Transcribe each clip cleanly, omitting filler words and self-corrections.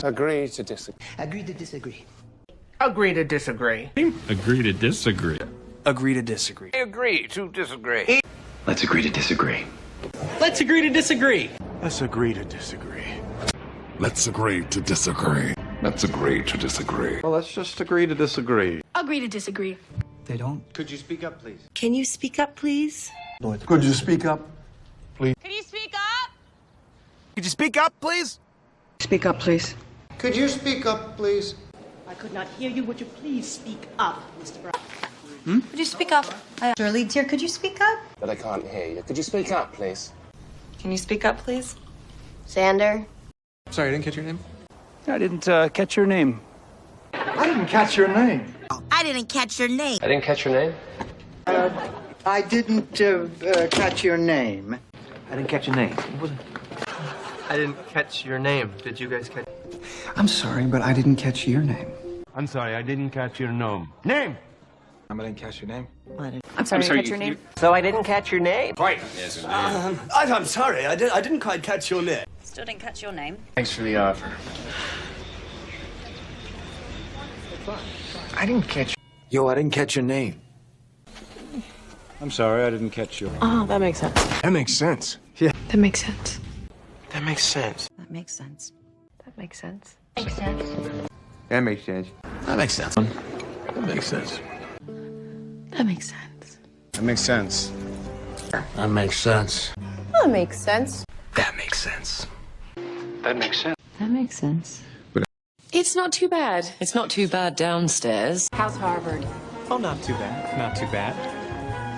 Agree to disagree. Agree to disagree. Agree to disagree. Agree to disagree. Agree to disagree. Agree to disagree. Let's agree to disagree. Let's agree to disagree. Let's agree to disagree. Let's agree to disagree. Let's agree to disagree. Well, let's just agree to disagree. Agree to disagree. They don't. Could you speak up, please? Can you speak up, please? Could you speak up? Can you speak up? Could you speak up, please? Speak up, please. Could you speak up, please? I could not hear you. Would you please speak up, Mr. Brown? Could you speak up? Shirley, dear, could you speak up? But I can't hear you. Could you speak up, please? Can you speak up, please? Xander. Sorry, I didn't catch your name. I didn't catch your name. I didn't catch your name. I didn't catch your name. I didn't catch your name. I didn't catch your name. I didn't catch your name. I didn't catch your name. Did you guys catch? I'm sorry, but I didn't catch your name. I'm sorry, I didn't catch your name. Name! I didn't catch your name. I'm sorry, I didn't catch your name. So I didn't catch your name. Right. I'm sorry. I didn't quite catch your name. Still didn't catch your name. Thanks for the offer. I didn't catch. Yo, I didn't catch your name. I'm sorry, I didn't catch your name. Oh, that makes sense. That makes sense. That makes sense. That makes sense. That makes sense. That makes sense. That makes sense. That makes sense. That makes sense. That makes sense. That makes sense. That makes sense. That makes sense. That makes sense. That makes sense. That makes sense. It's not too bad. It's not too bad downstairs. How's Harvard? Oh, not too bad. Not too bad.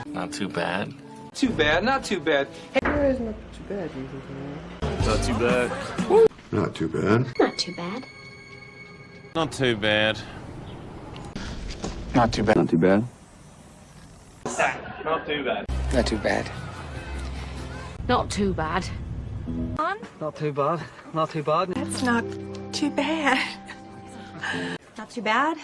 Not too bad. Too bad. Not too bad. Not too bad. Not too bad. Not too bad. Not too bad. Not too bad. Not too bad. Not too bad. Not too bad. Not too bad. Not too bad. Not too bad. Not too bad. That's not too bad. Not too bad?